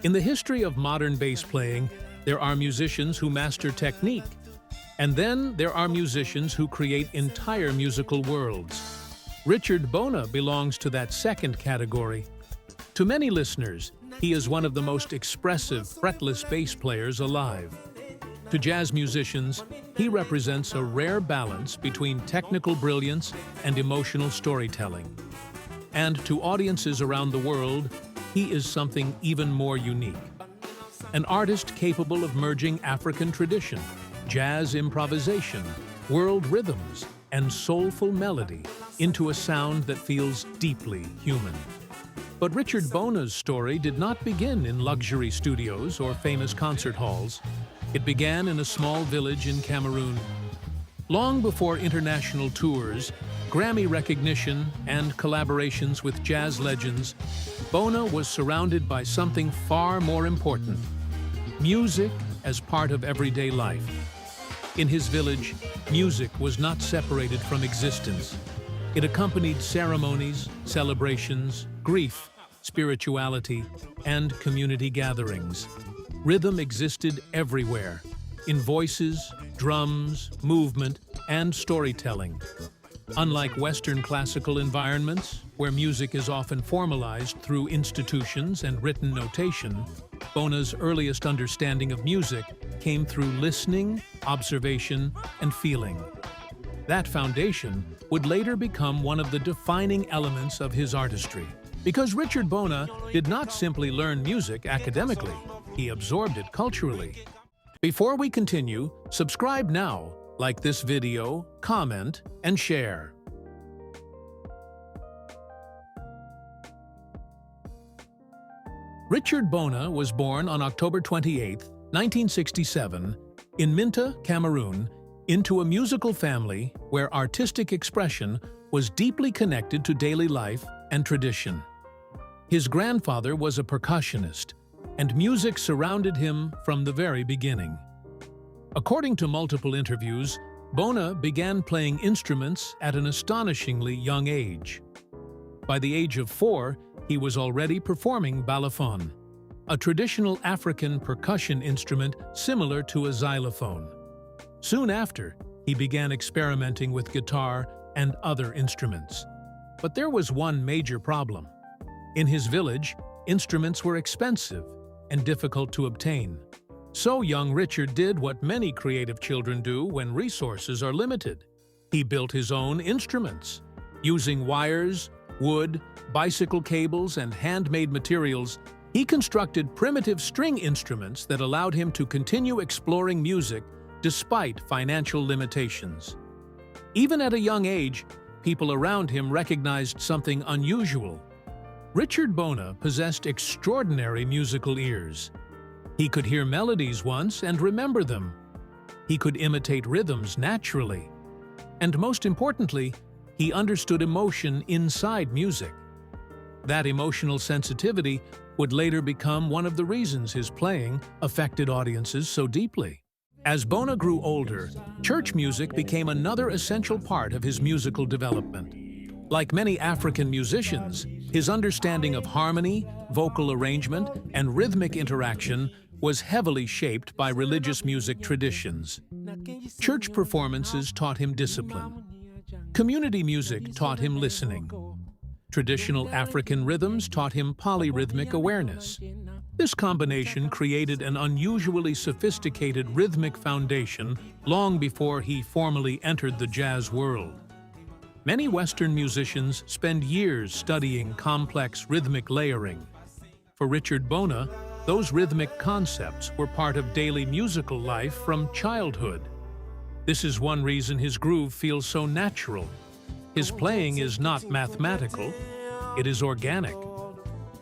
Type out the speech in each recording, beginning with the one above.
In the history of modern bass playing, there are musicians who master technique, and then there are musicians who create entire musical worlds. Richard Bona belongs to that second category. To many listeners, he is one of the most expressive, fretless bass players alive. To jazz musicians, he represents a rare balance between technical brilliance and emotional storytelling. And to audiences around the world, he is something even more unique. An artist capable of merging African tradition, jazz improvisation, world rhythms, and soulful melody into a sound that feels deeply human. But Richard Bona's story did not begin in luxury studios or famous concert halls. It began in a small village in Cameroon. Long before international tours, Grammy recognition, and collaborations with jazz legends, Bona was surrounded by something far more important: music as part of everyday life. In his village, music was not separated from existence. It accompanied ceremonies, celebrations, grief, spirituality, and community gatherings. Rhythm existed everywhere, in voices, drums, movement, and storytelling. Unlike Western classical environments, where music is often formalized through institutions and written notation, Bona's earliest understanding of music came through listening, observation, and feeling. That foundation would later become one of the defining elements of his artistry. Because Richard Bona did not simply learn music academically, he absorbed it culturally. Before we continue, subscribe now, like this video, comment, and share. Richard Bona was born on October 28, 1967, in Minta, Cameroon, into a musical family where artistic expression was deeply connected to daily life and tradition. His grandfather was a percussionist, and music surrounded him from the very beginning. According to multiple interviews, Bona began playing instruments at an astonishingly young age. By the age of 4, he was already performing balafon, a traditional African percussion instrument similar to a xylophone. Soon after, he began experimenting with guitar and other instruments. But there was one major problem. In his village, instruments were expensive and difficult to obtain. So young Richard did what many creative children do when resources are limited. He built his own instruments. Using wires, wood, bicycle cables, and handmade materials, he constructed primitive string instruments that allowed him to continue exploring music despite financial limitations. Even at a young age, people around him recognized something unusual. Richard Bona possessed extraordinary musical ears. He could hear melodies once and remember them. He could imitate rhythms naturally. And most importantly, he understood emotion inside music. That emotional sensitivity would later become one of the reasons his playing affected audiences so deeply. As Bona grew older, church music became another essential part of his musical development. Like many African musicians, his understanding of harmony, vocal arrangement, and rhythmic interaction was heavily shaped by religious music traditions. Church performances taught him discipline. Community music taught him listening. Traditional African rhythms taught him polyrhythmic awareness. This combination created an unusually sophisticated rhythmic foundation long before he formally entered the jazz world. Many Western musicians spend years studying complex rhythmic layering. For Richard Bona, those rhythmic concepts were part of daily musical life from childhood. This is one reason his groove feels so natural. His playing is not mathematical, it is organic.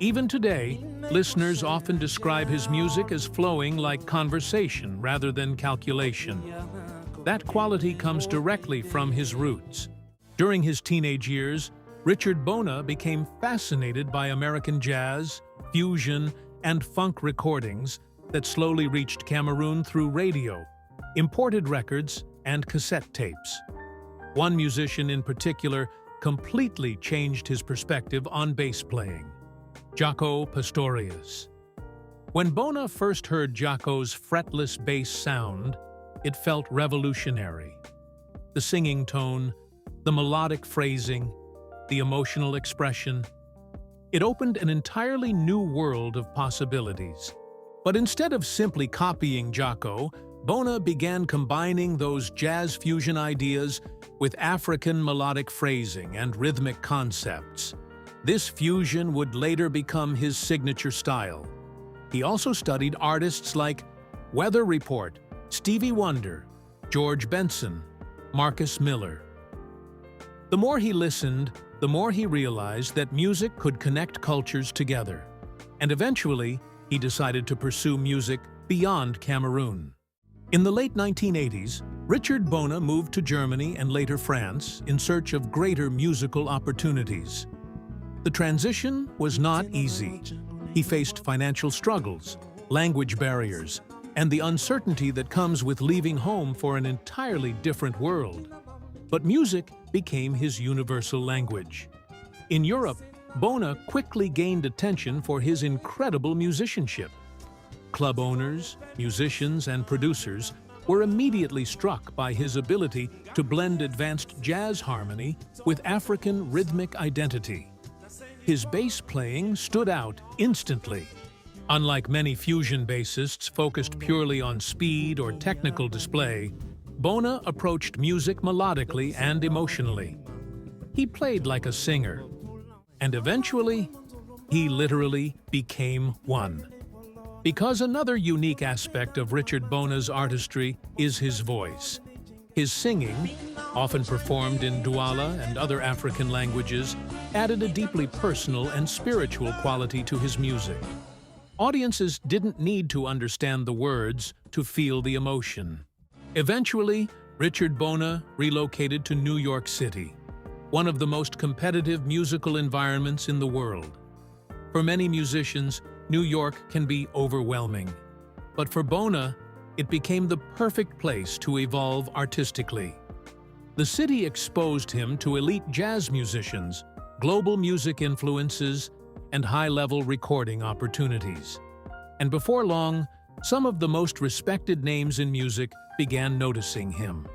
Even today, listeners often describe his music as flowing like conversation rather than calculation. That quality comes directly from his roots. During his teenage years, Richard Bona became fascinated by American jazz, fusion, and funk recordings that slowly reached Cameroon through radio, imported records, and cassette tapes. One musician in particular completely changed his perspective on bass playing: Jaco Pastorius. When Bona first heard Jaco's fretless bass sound, it felt revolutionary. The singing tone, the melodic phrasing, the emotional expression. It opened an entirely new world of possibilities. But instead of simply copying Jaco, Bona began combining those jazz fusion ideas with African melodic phrasing and rhythmic concepts. This fusion would later become his signature style. He also studied artists like Weather Report, Stevie Wonder, George Benson, Marcus Miller. The more he listened, the more he realized that music could connect cultures together. And eventually, he decided to pursue music beyond Cameroon. In the late 1980s, Richard Bona moved to Germany and later France in search of greater musical opportunities. The transition was not easy. He faced financial struggles, language barriers, and the uncertainty that comes with leaving home for an entirely different world. But music became his universal language. In Europe, Bona quickly gained attention for his incredible musicianship. Club owners, musicians, and producers were immediately struck by his ability to blend advanced jazz harmony with African rhythmic identity. His bass playing stood out instantly. Unlike many fusion bassists focused purely on speed or technical display, Bona approached music melodically and emotionally. He played like a singer, and eventually, he literally became one. Because another unique aspect of Richard Bona's artistry is his voice. His singing, often performed in Douala and other African languages, added a deeply personal and spiritual quality to his music. Audiences didn't need to understand the words to feel the emotion. Eventually, Richard Bona relocated to New York City, one of the most competitive musical environments in the world. For many musicians, New York can be overwhelming. But for Bona, it became the perfect place to evolve artistically. The city exposed him to elite jazz musicians, global music influences, and high-level recording opportunities. And before long, some of the most respected names in music began noticing him.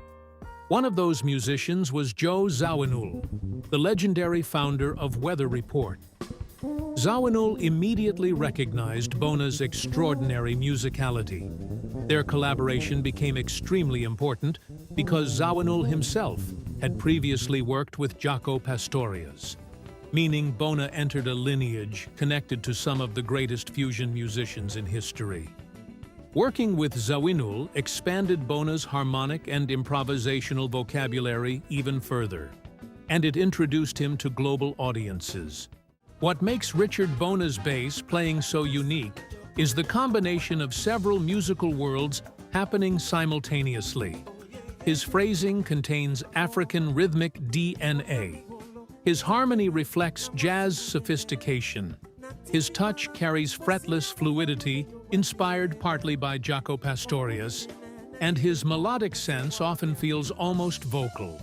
One of those musicians was Joe Zawinul, the legendary founder of Weather Report. Zawinul immediately recognized Bona's extraordinary musicality. Their collaboration became extremely important because Zawinul himself had previously worked with Jaco Pastorius, meaning Bona entered a lineage connected to some of the greatest fusion musicians in history. Working with Zawinul expanded Bona's harmonic and improvisational vocabulary even further, and it introduced him to global audiences. What makes Richard Bona's bass playing so unique is the combination of several musical worlds happening simultaneously. His phrasing contains African rhythmic DNA. His harmony reflects jazz sophistication. His touch carries fretless fluidity, inspired partly by Jaco Pastorius, and his melodic sense often feels almost vocal.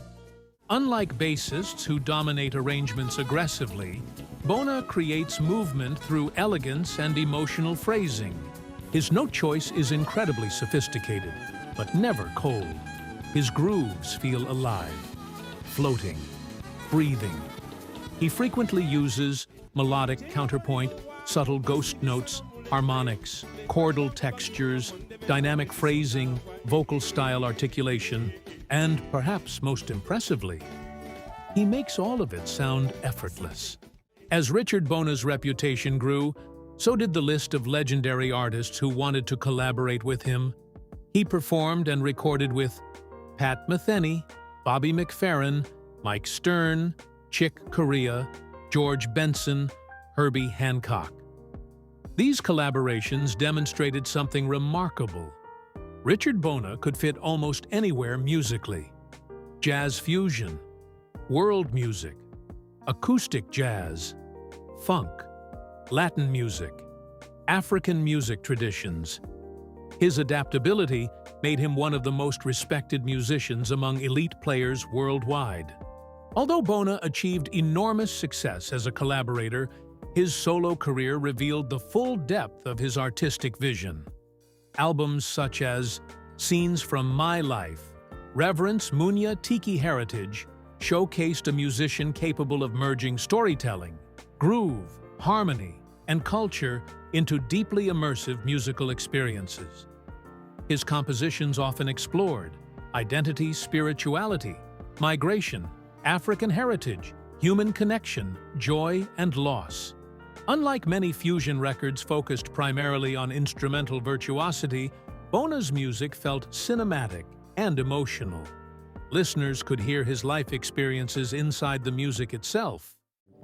Unlike bassists who dominate arrangements aggressively, Bona creates movement through elegance and emotional phrasing. His note choice is incredibly sophisticated, but never cold. His grooves feel alive, floating, breathing. He frequently uses melodic counterpoint, subtle ghost notes, harmonics, chordal textures, dynamic phrasing, vocal style articulation, and perhaps most impressively, he makes all of it sound effortless. As Richard Bona's reputation grew, so did the list of legendary artists who wanted to collaborate with him. He performed and recorded with Pat Metheny, Bobby McFerrin, Mike Stern, Chick Corea, George Benson, Herbie Hancock. These collaborations demonstrated something remarkable. Richard Bona could fit almost anywhere musically. Jazz fusion, world music, acoustic jazz, funk, Latin music, African music traditions. His adaptability made him one of the most respected musicians among elite players worldwide. Although Bona achieved enormous success as a collaborator, His solo career revealed the full depth of his artistic vision. Albums such as Scenes from My Life, Reverence Munya Tiki Heritage showcased a musician capable of merging storytelling, groove, harmony, and culture into deeply immersive musical experiences. His compositions often explored identity, spirituality, migration, African heritage, human connection, joy, and loss. Unlike many fusion records focused primarily on instrumental virtuosity, Bona's music felt cinematic and emotional. Listeners could hear his life experiences inside the music itself.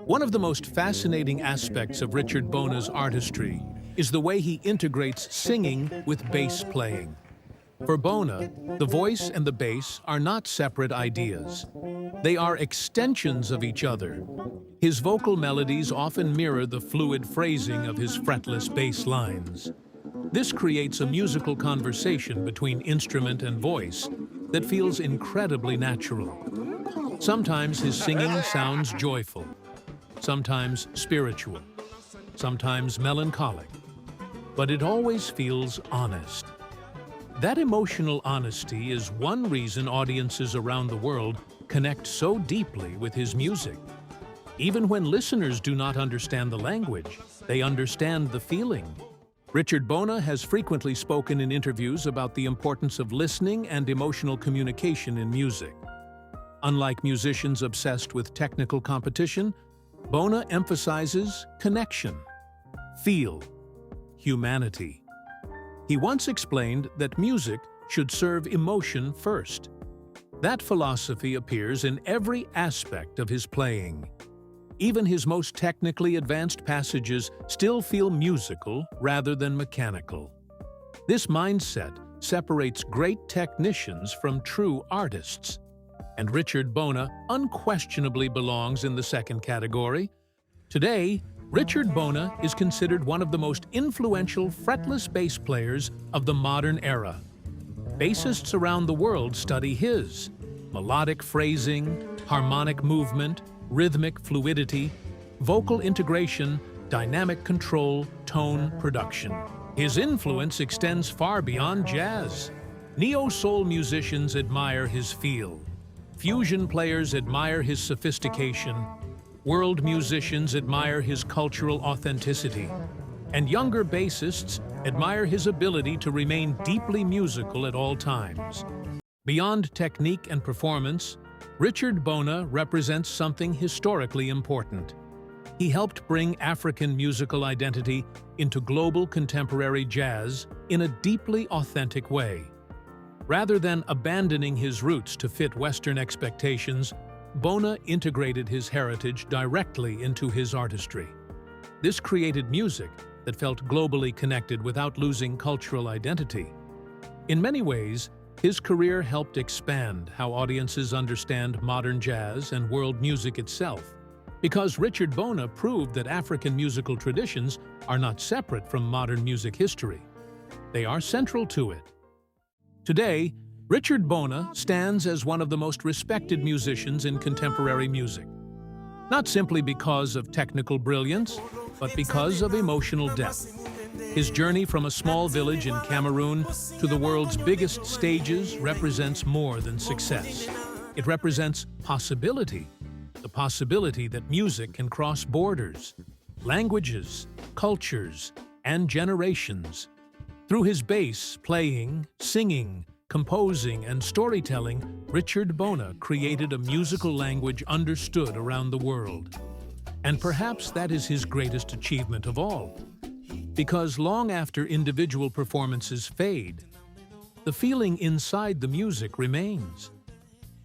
One of the most fascinating aspects of Richard Bona's artistry is the way he integrates singing with bass playing. For Bona, the voice and the bass are not separate ideas. They are extensions of each other. His vocal melodies often mirror the fluid phrasing of his fretless bass lines. This creates a musical conversation between instrument and voice that feels incredibly natural. Sometimes his singing sounds joyful, sometimes spiritual, sometimes melancholic, but it always feels honest. That emotional honesty is one reason audiences around the world connect so deeply with his music. Even when listeners do not understand the language, they understand the feeling. Richard Bona has frequently spoken in interviews about the importance of listening and emotional communication in music. Unlike musicians obsessed with technical competition, Bona emphasizes connection, feel, humanity. He once explained that music should serve emotion first. That philosophy appears in every aspect of his playing. Even his most technically advanced passages still feel musical rather than mechanical. This mindset separates great technicians from true artists. And Richard Bona unquestionably belongs in the second category. Today, Richard Bona is considered one of the most influential fretless bass players of the modern era. Bassists around the world study his melodic phrasing, harmonic movement, rhythmic fluidity, vocal integration, dynamic control, tone production. His influence extends far beyond jazz. Neo-soul musicians admire his feel. Fusion players admire his sophistication. World musicians admire his cultural authenticity. And younger bassists admire his ability to remain deeply musical at all times. Beyond technique and performance, Richard Bona represents something historically important. He helped bring African musical identity into global contemporary jazz in a deeply authentic way. Rather than abandoning his roots to fit Western expectations, Bona integrated his heritage directly into his artistry. This created music that felt globally connected without losing cultural identity. In many ways, his career helped expand how audiences understand modern jazz and world music itself, because Richard Bona proved that African musical traditions are not separate from modern music history. They are central to it. Today, Richard Bona stands as one of the most respected musicians in contemporary music, not simply because of technical brilliance, but because of emotional depth. His journey from a small village in Cameroon to the world's biggest stages represents more than success. It represents possibility, the possibility that music can cross borders, languages, cultures, and generations. Through his bass playing, singing, composing, and storytelling, Richard Bona created a musical language understood around the world. And perhaps that is his greatest achievement of all. Because long after individual performances fade, the feeling inside the music remains.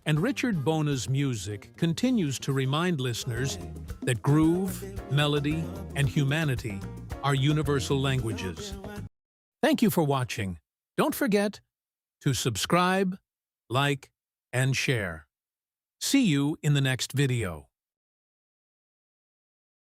And Richard Bona's music continues to remind listeners that groove, melody, and humanity are universal languages. Thank you for watching. Don't forget to subscribe, like, and share. See you in the next video.